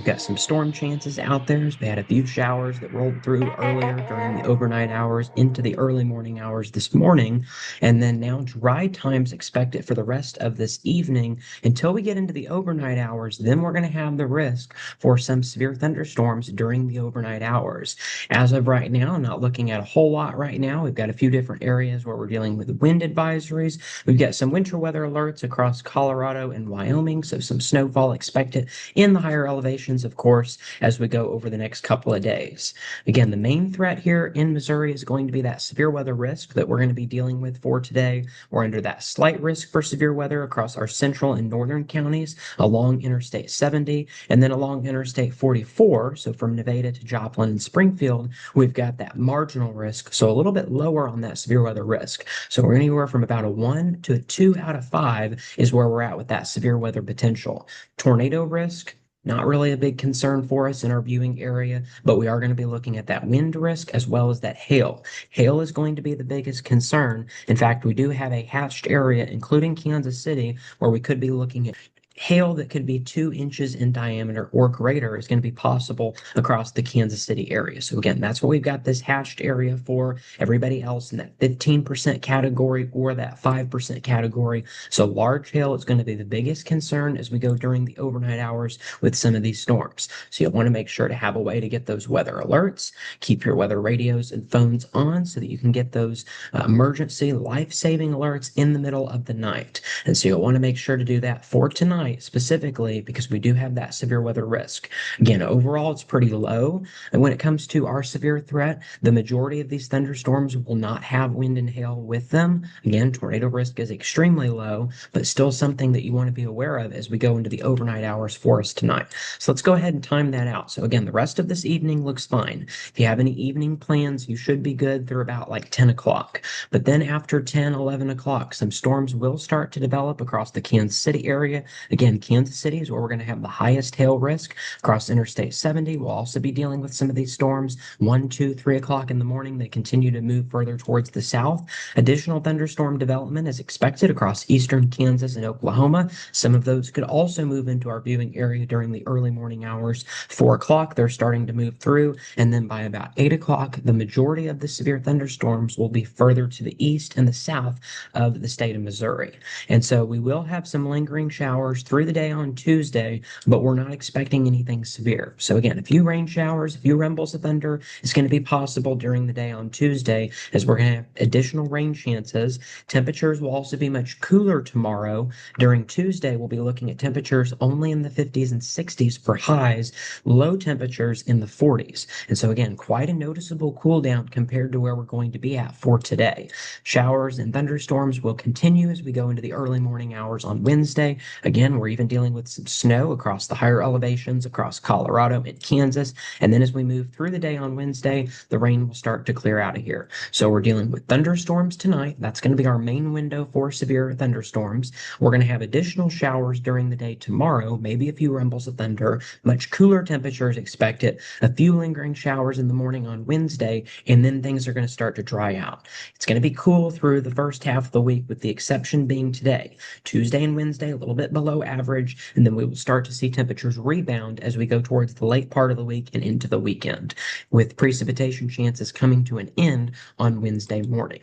We've got some storm chances out there. So we had a few showers that rolled through earlier during the overnight hours into the early morning hours this morning. And then now dry times expected for the rest of this evening until we get into the overnight hours. Then we're going to have the risk for some severe thunderstorms during the overnight hours. As of right now, not looking at a whole lot right now. We've got a few different areas where we're dealing with wind advisories. We've got some winter weather alerts across Colorado and Wyoming. So some snowfall expected in the higher elevations, of course, as we go over the next couple of days. Again, the main threat here in Missouri is going to be that severe weather risk that we're going to be dealing with for today. We're under that slight risk for severe weather across our central and northern counties along Interstate 70 and then along Interstate 44. So from Nevada to Joplin and Springfield, we've got that marginal risk. So a little bit lower on that severe weather risk. So we're anywhere from about a 1 to a 2 out of 5 is where we're at with that severe weather potential. Tornado risk, not really a big concern for us in our viewing area, but we are going to be looking at that wind risk as well as that hail. Hail is going to be the biggest concern. In fact, we do have a hatched area, including Kansas City, where we could be looking at hail that could be 2 inches in diameter or greater is going to be possible across the Kansas City area. So again, that's what we've got this hatched area for. Everybody else in that 15% category or that 5% category. So large hail is going to be the biggest concern as we go during the overnight hours with some of these storms. So you'll want to make sure to have a way to get those weather alerts, keep your weather radios and phones on so that you can get those emergency life-saving alerts in the middle of the night. And so you'll want to make sure to do that for tonight specifically because we do have that severe weather risk. Again, overall, it's pretty low. And when it comes to our severe threat, the majority of these thunderstorms will not have wind and hail with them. Again, tornado risk is extremely low, but still something that you want to be aware of as we go into the overnight hours for us tonight. So let's go ahead and time that out. So again, the rest of this evening looks fine. If you have any evening plans, you should be good through about like 10 o'clock. But then after 10, 11 o'clock, some storms will start to develop across the Kansas City area. Again, Kansas City is where we're going to have the highest hail risk across Interstate 70. We'll also be dealing with some of these storms 1, 2, 3 o'clock in the morning. They continue to move further towards the south. Additional thunderstorm development is expected across eastern Kansas and Oklahoma. Some of those could also move into our viewing area during the early morning hours. 4 o'clock, they're starting to move through. And then by about 8 o'clock, the majority of the severe thunderstorms will be further to the east and the south of the state of Missouri. And so we will have some lingering showers through the day on Tuesday, but we're not expecting anything severe. So again, a few rain showers, a few rumbles of thunder is going to be possible during the day on Tuesday as we're going to have additional rain chances. Temperatures will also be much cooler tomorrow. During Tuesday, we'll be looking at temperatures only in the 50s and 60s for highs, low temperatures in the 40s. And so again, quite a noticeable cool down compared to where we're going to be at for today. Showers and thunderstorms will continue as we go into the early morning hours on Wednesday. Again, we're even dealing with some snow across the higher elevations across Colorado and Kansas. And then as we move through the day on Wednesday, the rain will start to clear out of here. So we're dealing with thunderstorms tonight. That's going to be our main window for severe thunderstorms. We're going to have additional showers during the day tomorrow, maybe a few rumbles of thunder, much cooler temperatures expected, a few lingering showers in the morning on Wednesday, and then things are going to start to dry out. It's going to be cool through the first half of the week, with the exception being today. Tuesday and Wednesday, a little bit below average, and then we will start to see temperatures rebound as we go towards the late part of the week and into the weekend, with precipitation chances coming to an end on Wednesday morning.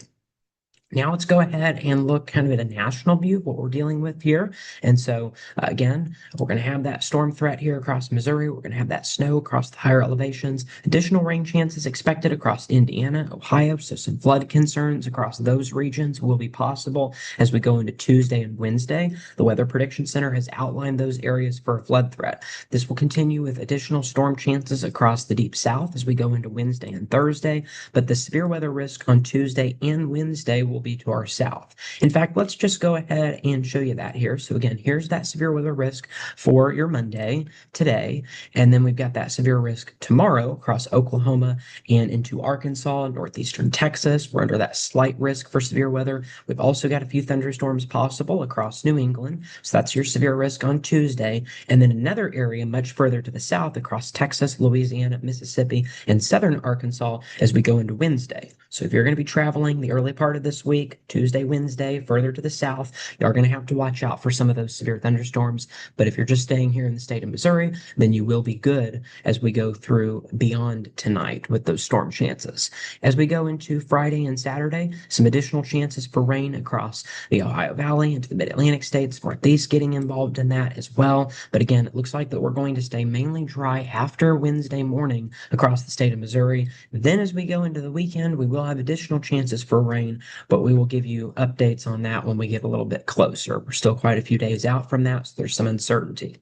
Now let's go ahead and look kind of at a national view of what we're dealing with here. And so again, we're going to have that storm threat here across Missouri. We're going to have that snow across the higher elevations. Additional rain chances expected across Indiana, Ohio. So some flood concerns across those regions will be possible as we go into Tuesday and Wednesday. The Weather Prediction Center has outlined those areas for a flood threat. This will continue with additional storm chances across the deep south as we go into Wednesday and Thursday. But the severe weather risk on Tuesday and Wednesday will be to our south. In fact, let's just go ahead and show you that here. So again, here's that severe weather risk for your Monday today. And then we've got that severe risk tomorrow across Oklahoma and into Arkansas, northeastern Texas. We're under that slight risk for severe weather. We've also got a few thunderstorms possible across New England. So that's your severe risk on Tuesday. And then another area much further to the south across Texas, Louisiana, Mississippi, and southern Arkansas as we go into Wednesday. So if you're going to be traveling the early part of this week, Tuesday, Wednesday, further to the south, you're going to have to watch out for some of those severe thunderstorms. But if you're just staying here in the state of Missouri, then you will be good as we go through beyond tonight with those storm chances. As we go into Friday and Saturday, some additional chances for rain across the Ohio Valley into the Mid-Atlantic states, Northeast getting involved in that as well. But again, it looks like that we're going to stay mainly dry after Wednesday morning across the state of Missouri. Then as we go into the weekend, we will have additional chances for rain, but we will give you updates on that when we get a little bit closer. We're still quite a few days out from that, so there's some uncertainty.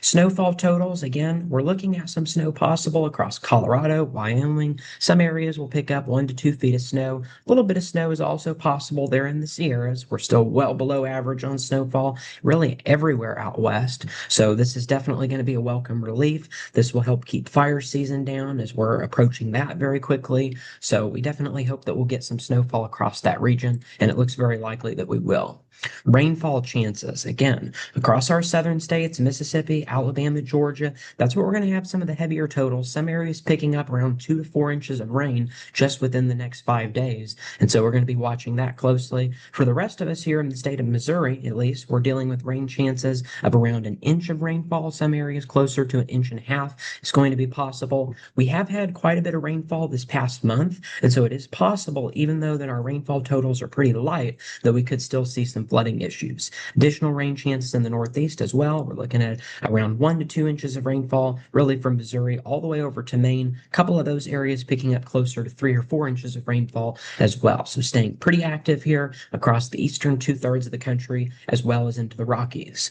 Snowfall totals, again, we're looking at some snow possible across Colorado, Wyoming. Some areas will pick up 1 to 2 feet of snow. A little bit of snow is also possible there in the Sierras. We're still well below average on snowfall, really everywhere out west. So this is definitely going to be a welcome relief. This will help keep fire season down as we're approaching that very quickly. So we definitely hope that we'll get some snowfall across that region, and it looks very likely that we will. Rainfall chances, again, across our southern states, Mississippi, Alabama, Georgia, that's where we're going to have some of the heavier totals. Some areas picking up around 2 to 4 inches of rain just within the next 5 days. And so we're going to be watching that closely. For the rest of us here in the state of Missouri, at least, we're dealing with rain chances of around an inch of rainfall. Some areas closer to 1.5 inches is going to be possible. We have had quite a bit of rainfall this past month. And so it is possible, even though that our rainfall totals are pretty light, that we could still see some flooding issues. Additional rain chances in the Northeast as well. We're looking at around 1 to 2 inches of rainfall, really from Missouri all the way over to Maine. A couple of those areas picking up closer to 3 or 4 inches of rainfall as well. So staying pretty active here across the eastern 2/3 of the country as well as into the Rockies.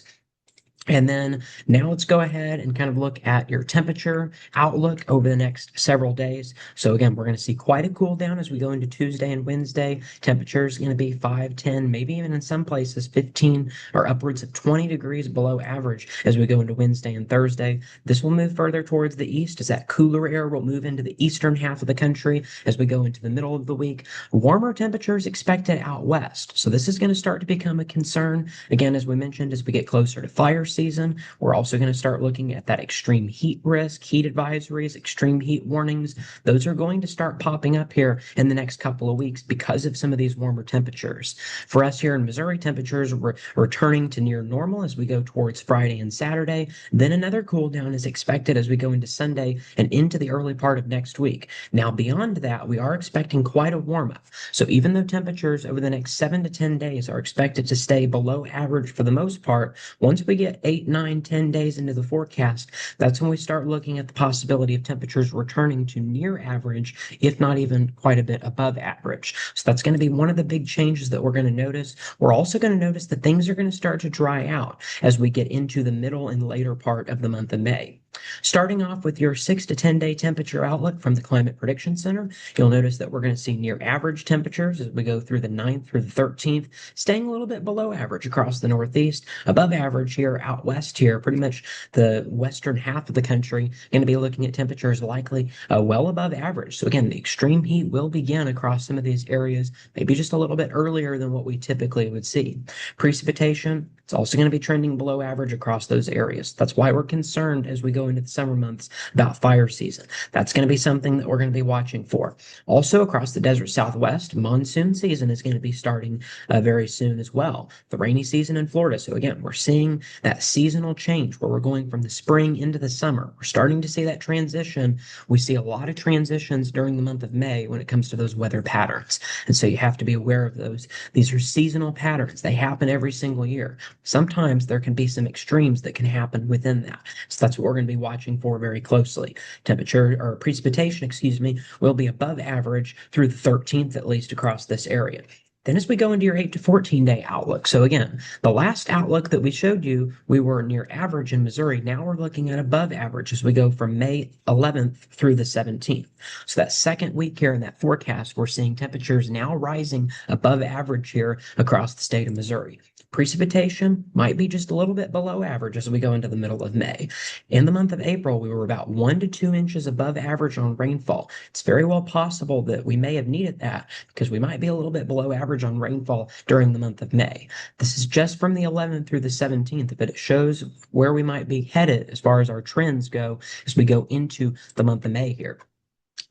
And then now let's go ahead and kind of look at your temperature outlook over the next several days. So again, we're going to see quite a cool down as we go into Tuesday and Wednesday. Temperature is going to be 5, 10, maybe even in some places 15 or upwards of 20 degrees below average as we go into Wednesday and Thursday. This will move further towards the east as that cooler air will move into the eastern half of the country as we go into the middle of the week. Warmer temperatures expected out west. So this is going to start to become a concern. Again, as we mentioned, as we get closer to fire season, we're also going to start looking at that extreme heat risk, heat advisories, extreme heat warnings. Those are going to start popping up here in the next couple of weeks because of some of these warmer temperatures. For us here in Missouri, temperatures are returning to near normal as we go towards Friday and Saturday. Then another cool down is expected as we go into Sunday and into the early part of next week. Now, beyond that, we are expecting quite a warm up. So even though temperatures over the next 7 to 10 days are expected to stay below average for the most part, once we get 8, 9, 10 days into the forecast, that's when we start looking at the possibility of temperatures returning to near average, if not even quite a bit above average. So that's going to be one of the big changes that we're going to notice. We're also going to notice that things are going to start to dry out as we get into the middle and later part of the month of May. Starting off with your 6 to 10 day temperature outlook from the Climate Prediction Center, you'll notice that we're going to see near average temperatures as we go through the 9th through the 13th, staying a little bit below average across the Northeast, above average here out west here, pretty much the western half of the country, going to be looking at temperatures likely well above average. So again, the extreme heat will begin across some of these areas, maybe just a little bit earlier than what we typically would see. Precipitation, it's also going to be trending below average across those areas. That's why we're concerned as we go into the summer months about fire season. That's going to be something that we're going to be watching for. Also, across the desert Southwest, monsoon season is going to be starting very soon as well. The rainy season in Florida. So again, we're seeing that seasonal change where we're going from the spring into the summer. We're starting to see that transition. We see a lot of transitions during the month of May when it comes to those weather patterns. And so you have to be aware of those. These are seasonal patterns. They happen every single year. Sometimes there can be some extremes that can happen within that. So that's what we're going to be watching for very closely. Temperature or precipitation, excuse me, will be above average through the 13th at least across this area. Then as we go into your 8 to 14 day outlook. So again, the last outlook that we showed you, we were near average in Missouri. Now we're looking at above average as we go from May 11th through the 17th. So that second week here in that forecast, we're seeing temperatures now rising above average here across the state of Missouri. Precipitation might be just a little bit below average as we go into the middle of May. In the month of April, we were about 1 to 2 inches above average on rainfall. It's very well possible that we may have needed that because we might be a little bit below average on rainfall during the month of May. This is just from the 11th through the 17th, but it shows where we might be headed as far as our trends go as we go into the month of May here.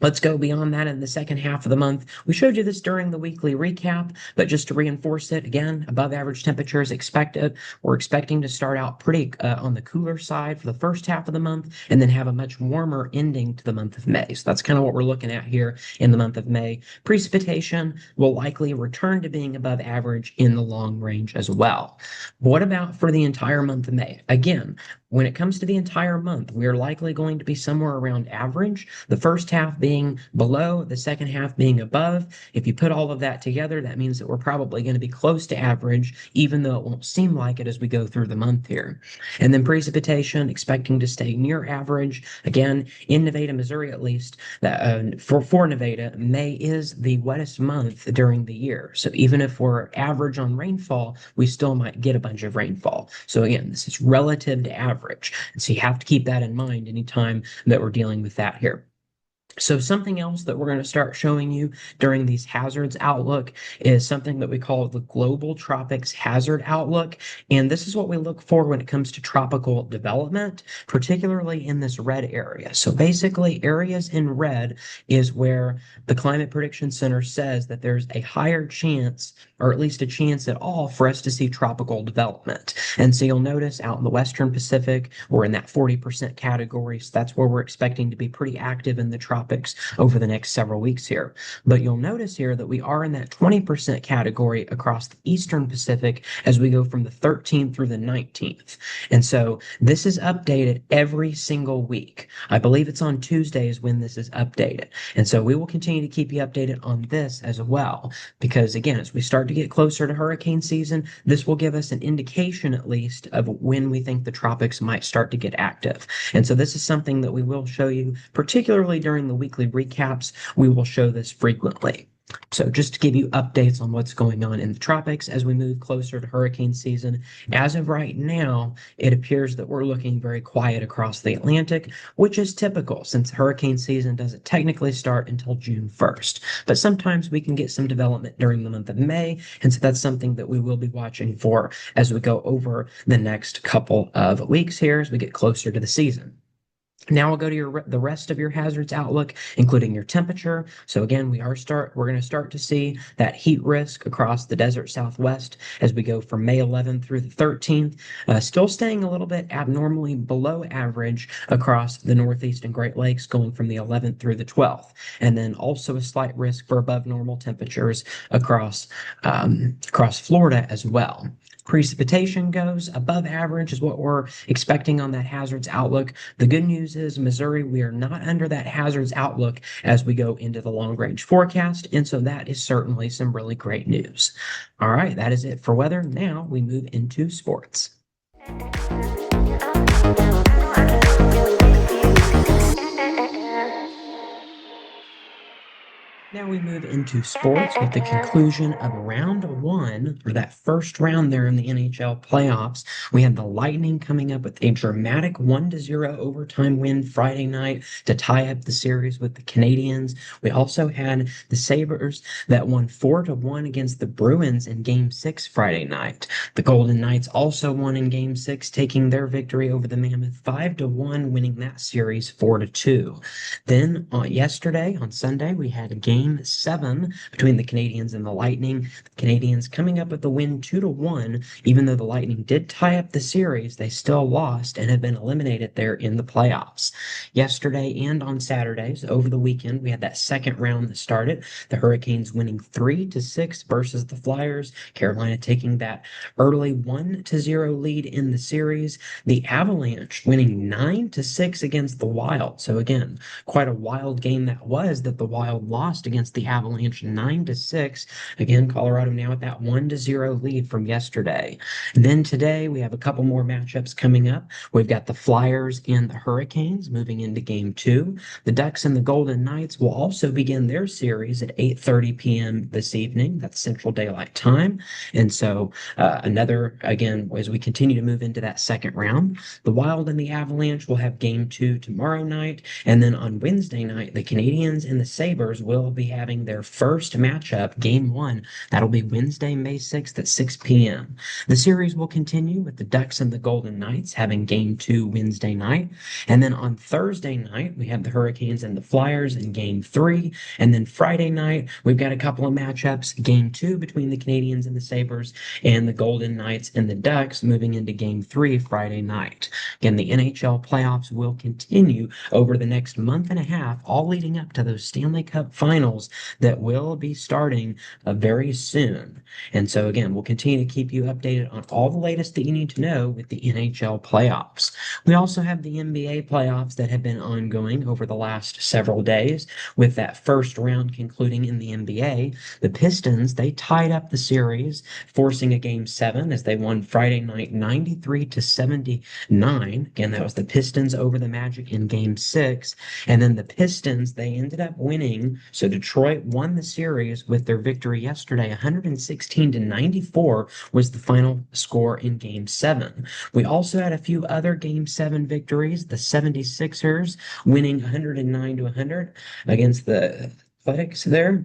Let's go beyond that in the second half of the month. We showed you this during the weekly recap, but just to reinforce it again, above average temperatures expected. We're expecting to start out pretty on the cooler side for the first half of the month and then have a much warmer ending to the month of May. So that's kind of what we're looking at here in the month of May. Precipitation will likely return to being above average in the long range as well. What about for the entire month of May? Again, when it comes to the entire month, we are likely going to be somewhere around average, the first half being below, the second half being above. If you put all of that together, that means that we're probably going to be close to average, even though it won't seem like it as we go through the month here. And then precipitation, expecting to stay near average. Again, in Nevada, Missouri at least, for Nevada, May is the wettest month during the year. So even if we're average on rainfall, we still might get a bunch of rainfall. So again, this is relative to average. And so you have to keep that in mind anytime that we're dealing with that here. So something else that we're going to start showing you during these hazards outlook is something that we call the Global Tropics Hazard Outlook. And this is what we look for when it comes to tropical development, particularly in this red area. So basically, areas in red is where the Climate Prediction Center says that there's a higher chance, or at least a chance at all, for us to see tropical development. And so you'll notice out in the Western Pacific, we're in that 40% category. So that's where we're expecting to be pretty active in the tropics over the next several weeks here. But you'll notice here that we are in that 20% category across the Eastern Pacific as we go from the 13th through the 19th. And so this is updated every single week. I believe it's on Tuesdays when this is updated. And so we will continue to keep you updated on this as well, because again, as we start to get closer to hurricane season, this will give us an indication at least of when we think the tropics might start to get active. And so this is something that we will show you, particularly during the weekly recaps. We will show this frequently. So just to give you updates on what's going on in the tropics as we move closer to hurricane season. As of right now, it appears that we're looking very quiet across the Atlantic, which is typical since hurricane season doesn't technically start until June 1st. But sometimes we can get some development during the month of May, and so that's something that we will be watching for as we go over the next couple of weeks here as we get closer to the season. Now we'll go to the rest of your hazards outlook, including your temperature. So again, we're going to start to see that heat risk across the desert Southwest as we go from May 11th through the 13th, still staying a little bit abnormally below average across the Northeast and Great Lakes, going from the 11th through the 12th, and then also a slight risk for above normal temperatures across Florida as well. Precipitation goes above average is what we're expecting on that hazards outlook. The good news is Missouri, we are not under that hazards outlook as we go into the long range forecast. And so that is certainly some really great news. All right, that is it for weather. Now we move into sports. Now we move into sports with the conclusion of round one, or that first round there in the NHL playoffs. We had the Lightning coming up with a dramatic 1-0 overtime win Friday night to tie up the series with the Canadiens. We also had the Sabres that won 4-1 against the Bruins in Game 6 Friday night. The Golden Knights also won in Game 6, taking their victory over the Mammoth 5-1, winning that series 4-2. Then yesterday, on Sunday, we had Game 7 between the Canadiens and the Lightning. The Canadiens coming up with the win 2-1. Even though the Lightning did tie up the series, they still lost and have been eliminated there in the playoffs. Yesterday and on Saturdays, over the weekend, we had that second round that started. The Hurricanes winning 3-6 versus the Flyers. Carolina taking that early 1-0 lead in the series. The Avalanche winning 9-6 against the Wild. So again, quite a wild game that was, that the Wild lost against the Avalanche 9-6. Again, Colorado now at that 1-0 lead from yesterday. Then today we have a couple more matchups coming up. We've got the Flyers and the Hurricanes moving into Game 2. The Ducks and the Golden Knights will also begin their series at 8:30 p.m. this evening. That's Central Daylight Time. And so another, again, as we continue to move into that second round, the Wild and the Avalanche will have Game 2 tomorrow night. And then on Wednesday night, the Canadiens and the Sabres will be having their first matchup, game one. That'll be Wednesday, May 6th at 6 p.m. The series will continue with the Ducks and the Golden Knights having game two Wednesday night. And then on Thursday night, we have the Hurricanes and the Flyers in game three. And then Friday night, we've got a couple of matchups, game two between the Canadians and the Sabres, and the Golden Knights and the Ducks moving into game three Friday night. Again, the NHL playoffs will continue over the next month and a half, all leading up to those Stanley Cup finals that will be starting very soon. And so, again, we'll continue to keep you updated on all the latest that you need to know with the NHL playoffs. We also have the NBA playoffs that have been ongoing over the last several days, with that first round concluding in the NBA. The Pistons, they tied up the series, forcing a game seven as they won Friday night 93 to 79. Again, that was the Pistons over the Magic in game six. And then the Pistons, they ended up winning. So Detroit won the series with their victory yesterday. 116 to 94 was the final score in game seven. We also had a few other game seven victories. The 76ers winning 109 to 100 against the Athletics there.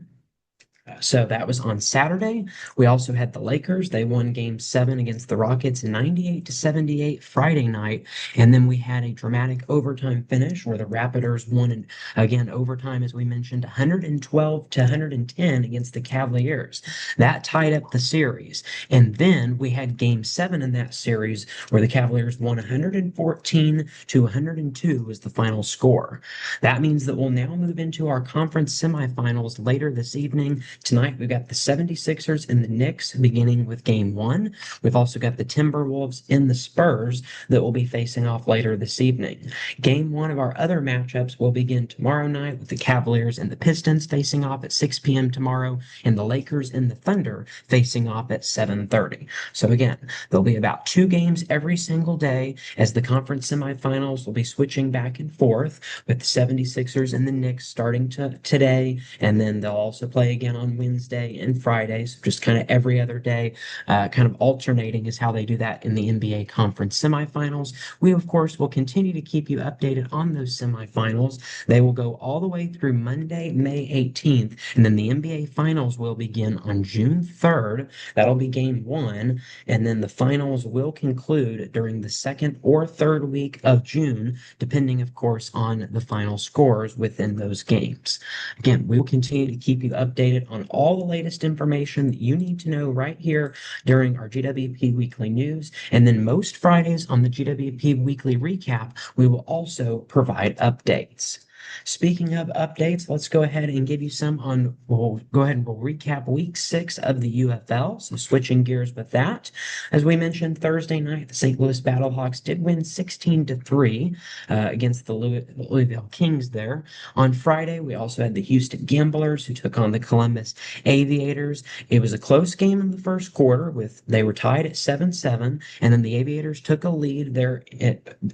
So that was on Saturday. We also had the Lakers. They won game seven against the Rockets 98 to 78 Friday night. And then we had a dramatic overtime finish where the Raptors won in, again, overtime, as we mentioned, 112 to 110 against the Cavaliers. That tied up the series. And then we had game seven in that series where the Cavaliers won 114 to 102 was the final score. That means that we'll now move into our conference semifinals later this evening. Tonight, we've got the 76ers and the Knicks beginning with game one. We've also got the Timberwolves and the Spurs that will be facing off later this evening. Game one of our other matchups will begin tomorrow night with the Cavaliers and the Pistons facing off at 6 p.m. tomorrow, and the Lakers and the Thunder facing off at 7:30. So again, there'll be about two games every single day as the conference semifinals will be switching back and forth with the 76ers and the Knicks starting today, and then they'll also play again on Wednesday and Friday, so just kind of every other day, kind of alternating is how they do that in the NBA conference semifinals. We, of course, will continue to keep you updated on those semifinals. They will go all the way through Monday, May 18th, and then the NBA finals will begin on June 3rd. That'll be game one, and then the finals will conclude during the second or third week of June, depending, of course, on the final scores within those games. Again, we will continue to keep you updated on all the latest information that you need to know right here during our GWP Weekly News. And then most Fridays on the GWP Weekly Recap, we will also provide updates. Speaking of updates, let's go ahead and give you some on, we'll go ahead and we'll recap week six of the UFL. So switching gears with that. As we mentioned, Thursday night, the St. Louis Battlehawks did win 16 to 3 against the Louisville Kings there. On Friday, we also had the Houston Gamblers who took on the Columbus Aviators. It was a close game in the first quarter with they were tied at 7-7, and then the Aviators took a lead there.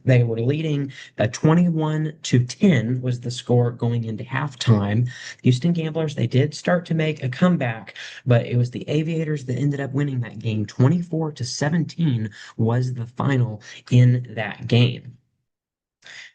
They were leading 21 to 10 was the score going into halftime. Houston Gamblers, they did start to make a comeback, but it was the Aviators that ended up winning that game. 24 to 17 was the final in that game.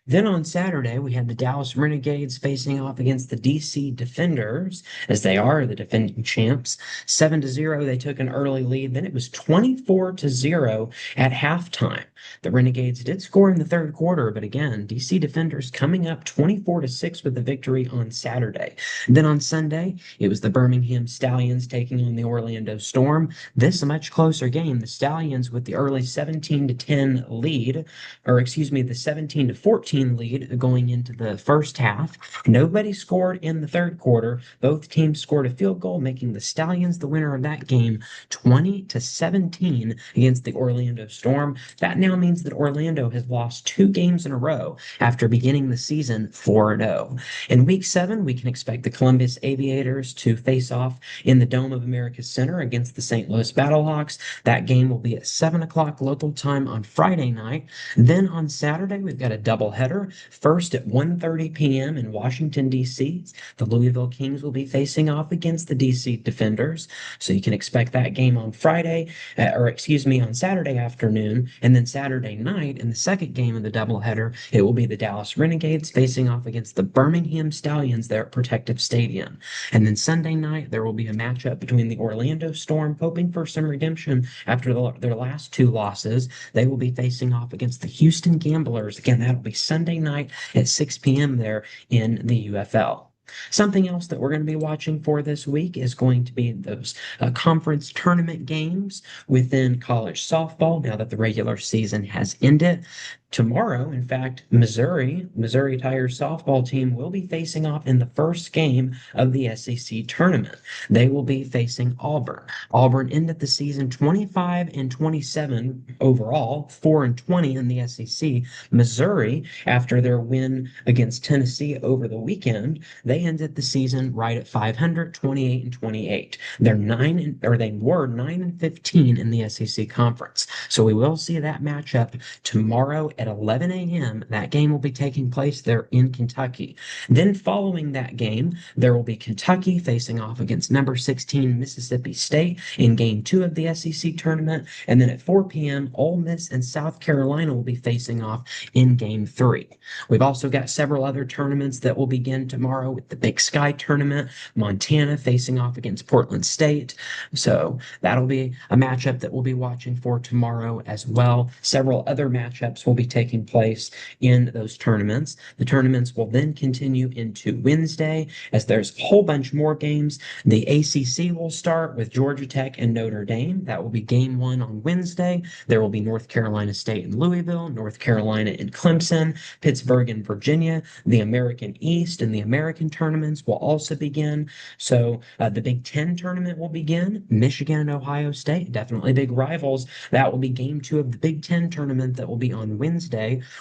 Then on Saturday, we had the Dallas Renegades facing off against the DC Defenders, as they are the defending champs. 7-0, they took an early lead. Then it was 24-0 at halftime. The Renegades did score in the third quarter, but again, DC Defenders coming up 24-6 with the victory on Saturday. Then on Sunday, it was the Birmingham Stallions taking on the Orlando Storm. This a much closer game. The Stallions with the early 17-10 lead, or excuse me, the 17-14 lead going into the first half. Nobody scored in the third quarter. Both teams scored a field goal, making the Stallions the winner of that game 20-17 against the Orlando Storm. That now means that Orlando has lost two games in a row after beginning the season 4-0. In week 7, we can expect the Columbus Aviators to face off in the Dome of America Center against the St. Louis Battlehawks. That game will be at 7 o'clock local time on Friday night. Then on Saturday, we've got a doubleheader doubleheader. First at 1:30 p.m. in Washington, D.C., the Louisville Kings will be facing off against the D.C. Defenders. So you can expect that game on Friday, or excuse me, on Saturday afternoon. And then Saturday night, in the second game of the doubleheader, it will be the Dallas Renegades facing off against the Birmingham Stallions there at Protective Stadium. And then Sunday night, there will be a matchup between the Orlando Storm, hoping for some redemption after their last two losses. They will be facing off against the Houston Gamblers. Again, that'll be Sunday night at 6 p.m. there in the UFL. Something else that we're going to be watching for this week is going to be those conference tournament games within college softball now that the regular season has ended. Tomorrow, in fact, Missouri Tigers softball team will be facing off in the first game of the SEC tournament. They will be facing Auburn. Auburn ended the season 25-27 overall, 4-20 in the SEC. Missouri, after their win against Tennessee over the weekend, they ended the season right at 500, 28-28. They were 9-15 in the SEC conference. So we will see that matchup tomorrow at 11 a.m. That game will be taking place there in Kentucky. Then following that game, there will be Kentucky facing off against number 16 Mississippi State in game 2 of the SEC tournament. And then at 4 p.m., Ole Miss and South Carolina will be facing off in game 3. We've also got several other tournaments that will begin tomorrow with the Big Sky tournament, Montana facing off against Portland State. So that'll be a matchup that we'll be watching for tomorrow as well. Several other matchups will be taking place in those tournaments. The tournaments will then continue into Wednesday as there's a whole bunch more games. The ACC will start with Georgia Tech and Notre Dame. That will be game 1 on Wednesday. There will be North Carolina State and Louisville, North Carolina and Clemson, Pittsburgh and Virginia. The American East and the American tournaments will also begin. So the Big Ten tournament will begin. Michigan and Ohio State, definitely big rivals. That will be game 2 of the Big Ten tournament that will be on Wednesday.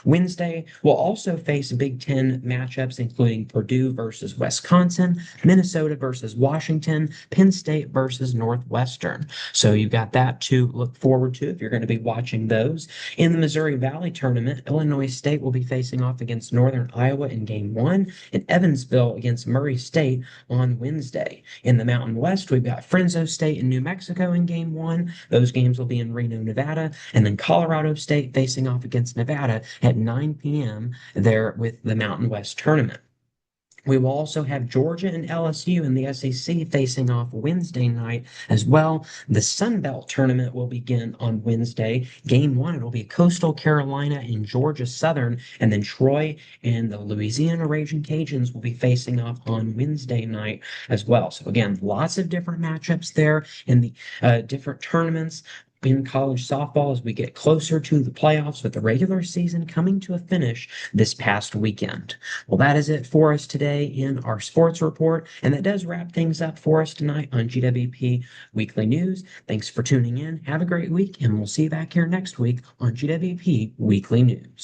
Wednesday will also face Big Ten matchups, including Purdue versus Wisconsin, Minnesota versus Washington, Penn State versus Northwestern. So you've got that to look forward to if you're going to be watching those. In the Missouri Valley tournament, Illinois State will be facing off against Northern Iowa in game 1, and Evansville against Murray State on Wednesday. In the Mountain West, we've got Fresno State and New Mexico in game 1. Those games will be in Reno, Nevada, and then Colorado State facing off against Nevada at 9 p.m. there with the Mountain West tournament. We will also have Georgia and LSU in the SEC facing off Wednesday night as well. The Sun Belt tournament will begin on Wednesday. Game 1, it'll be Coastal Carolina and Georgia Southern, and then Troy and the Louisiana Raging Cajuns will be facing off on Wednesday night as well. So again, lots of different matchups there in the different tournaments in college softball as we get closer to the playoffs with the regular season coming to a finish this past weekend. Well, that is it for us today in our sports report, and that does wrap things up for us tonight on GWP Weekly News. Thanks for tuning in. Have a great week, and we'll see you back here next week on GWP Weekly News.